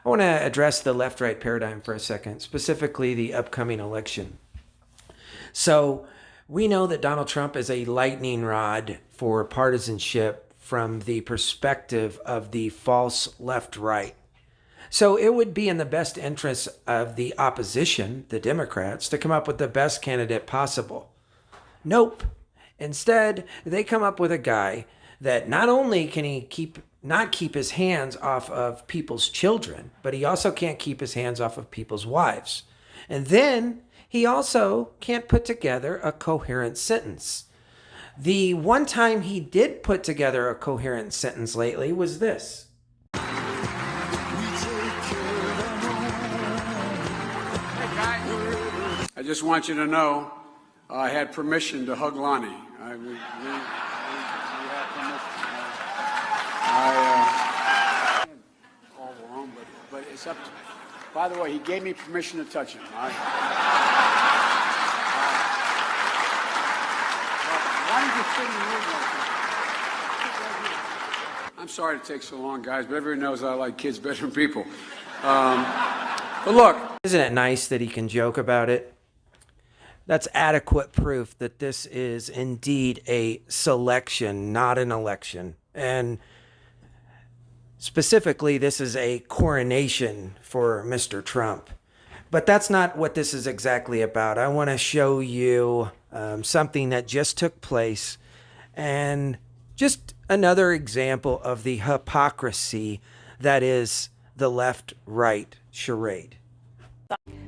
I want to address the left-right paradigm for a second, specifically the upcoming election. So we know that Donald Trump is a lightning rod for partisanship from the perspective of the false left-right. So it would be in the best interest of the opposition, the Democrats, to come up with the best candidate possible. Nope. Instead, they come up with a guy that not only can he not keep his hands off of people's children, but he also can't keep his hands off of people's wives. And then he also can't put together a coherent sentence. The one time he did put together a coherent sentence lately was this. I just want you to know I had permission to hug Lonnie. We had permission. All wrong, but it's up to me. By the way, he gave me permission to touch him. Why did you sit in the room like that? I'm sorry it takes so long, guys, but everyone knows I like kids better than people. But look. Isn't it nice that he can joke about it? That's adequate proof that this is indeed a selection, not an election. And specifically, this is a coronation for Mr. Trump. But that's not what this is exactly about. I want to show you something that just took place and just another example of the hypocrisy that is the left-right charade.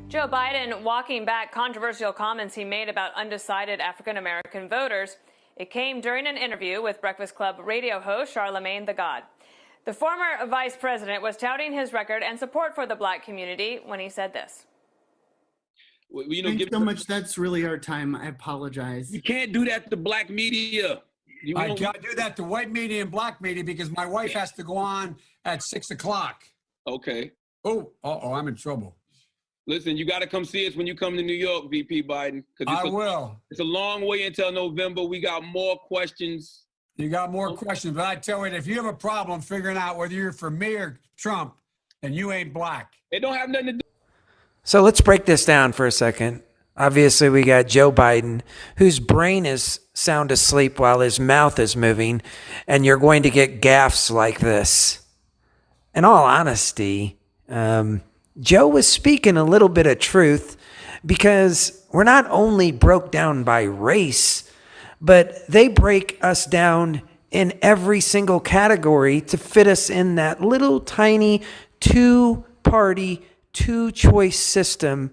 Joe Biden walking back controversial comments he made about undecided African-American voters. It came during an interview with Breakfast Club radio host Charlemagne the God. The former vice president was touting his record and support for the black community when he said this. Thanks so much. That's really our time. I apologize. You can't do that to black media. I can't do that to white media and black media because my wife has to go on at 6 o'clock. Okay. I'm in trouble. Listen, you got to come see us when you come to New York, VP Biden. I will. It's a long way until November. We got more questions. You got more questions, but I tell you, if you have a problem figuring out whether you're for me or Trump, then you ain't black. It don't have nothing to do. So let's break this down for a second. Obviously, we got Joe Biden, whose brain is sound asleep while his mouth is moving, and you're going to get gaffes like this. In all honesty, Joe was speaking a little bit of truth because we're not only broke down by race, but they break us down in every single category to fit us in that little tiny two-party, two-choice system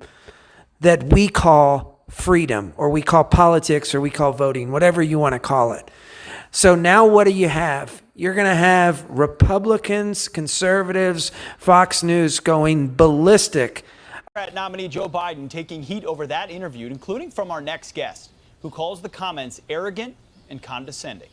that we call freedom, or we call politics, or we call voting, whatever you want to call it. So now what do you have? You're going to have Republicans, conservatives, Fox News going ballistic. Democrat nominee Joe Biden taking heat over that interview, including from our next guest, who calls the comments arrogant and condescending.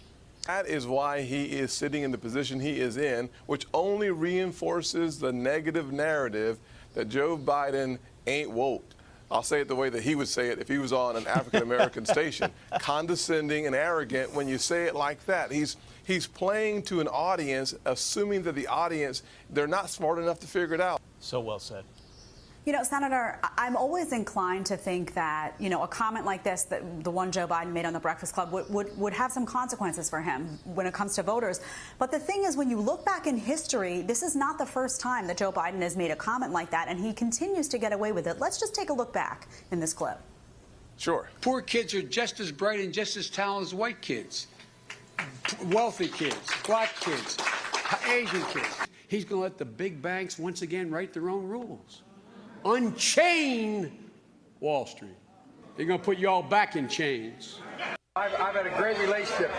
That is why he is sitting in the position he is in, which only reinforces the negative narrative that Joe Biden ain't woke. I'll say it the way that he would say it if he was on an African-American station. Condescending and arrogant when you say it like that. He's playing to an audience, assuming that the audience, they're not smart enough to figure it out. So well said. You know, Senator, I'm always inclined to think that, you know, a comment like this, that the one Joe Biden made on the Breakfast Club, would have some consequences for him when it comes to voters. But the thing is, when you look back in history, this is not the first time that Joe Biden has made a comment like that, and he continues to get away with it. Let's just take a look back in this clip. Sure. Poor kids are just as bright and just as talented as white kids. Wealthy kids, black kids, Asian kids. He's going to let the big banks once again write their own rules. Unchain Wall Street. They're going to put you all back in chains. I've had a great relationship.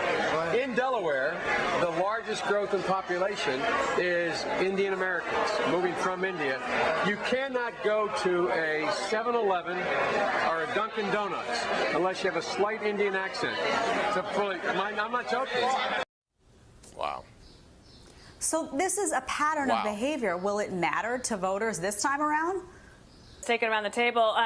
In Delaware, the largest growth in population is Indian Americans moving from India. You cannot go to a 7-Eleven or a Dunkin' Donuts unless you have a slight Indian accent. I'm not joking. Wow. So this is a pattern of behavior. Will it matter to voters this time around? Taken around the table.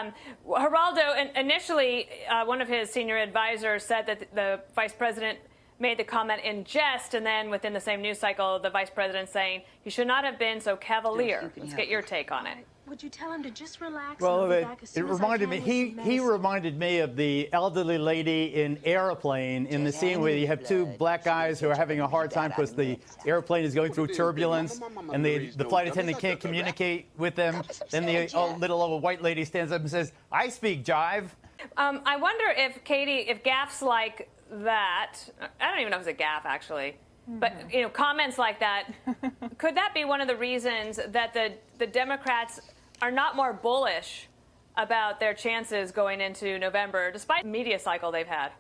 Geraldo, initially, one of his senior advisors said that the vice president made the comment in jest, and then within the same news cycle, the vice president saying he should not have been so cavalier. Let's get your take on it. Would you tell him to just relax? Well, it reminded me. He reminded me of the elderly lady in Airplane in the scene where you have two black guys who are having a hard time because the airplane is going through turbulence and the flight attendant can't communicate with them. Then the little old white lady stands up and says, "I speak jive." I wonder if Katie, if gaffes like that, I don't even know if it's a gaffe actually, but comments like that, could that be one of the reasons that the Democrats are not more bullish about their chances going into November, despite the media cycle they've had?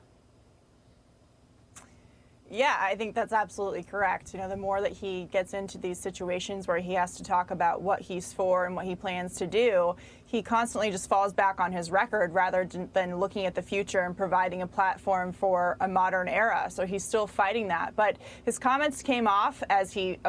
Yeah, I think that's absolutely correct. The more that he gets into these situations where he has to talk about what he's for and what he plans to do, he constantly just falls back on his record rather than looking at the future and providing a platform for a modern era. So he's still fighting that. But his comments came off as he,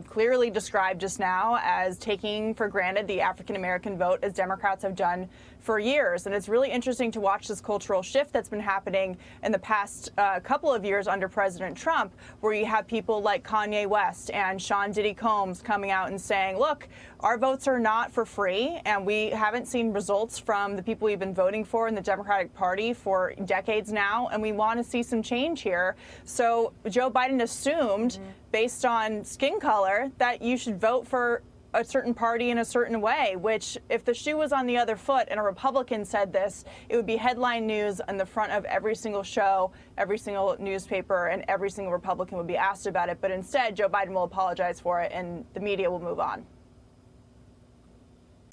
clearly described just now as taking for granted the African-American vote, as Democrats have done for years. And it's really interesting to watch this cultural shift that's been happening in the past couple of years under President Trump, where you have people like Kanye West and Sean Diddy Combs coming out and saying, look, our votes are not for free, and we haven't seen results from the people we've been voting for in the Democratic Party for decades now, and we want to see some change here. So Joe Biden assumed, based on skin color, that you should vote for a certain party in a certain way, which if the shoe was on the other foot and a Republican said this, it would be headline news on the front of every single show, every single newspaper, and every single Republican would be asked about it. But instead, Joe Biden will apologize for it and the media will move on.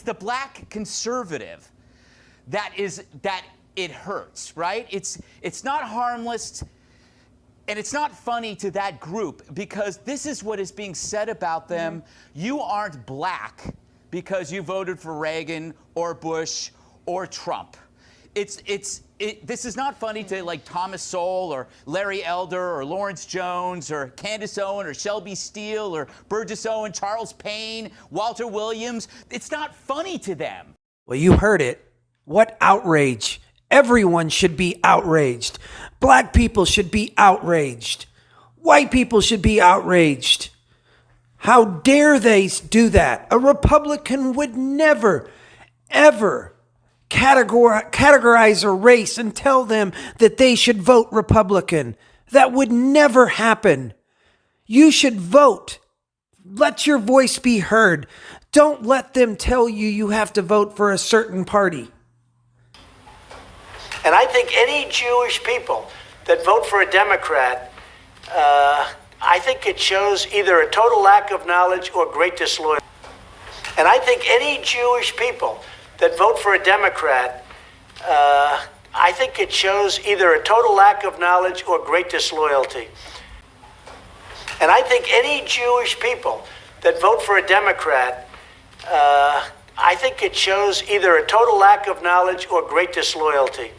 The black conservative, that it hurts, right? It's not harmless. And it's not funny to that group because this is what is being said about them. You aren't black because you voted for Reagan or Bush or Trump. This is not funny to like Thomas Sowell or Larry Elder or Lawrence Jones or Candace Owen or Shelby Steele or Burgess Owen, Charles Payne, Walter Williams. It's not funny to them. Well, you heard it. What outrage. Everyone should be outraged. Black people should be outraged. White people should be outraged. How dare they do that? A Republican would never, ever categorize a race and tell them that they should vote Republican. That would never happen. You should vote. Let your voice be heard. Don't let them tell you you have to vote for a certain party. And I think any Jewish people that vote for a Democrat, I think it shows either a total lack of knowledge or great disloyalty. And I think any Jewish people that vote for a Democrat, I think it shows either a total lack of knowledge or great disloyalty. And I think any Jewish people that vote for a Democrat, I think it shows either a total lack of knowledge or great disloyalty.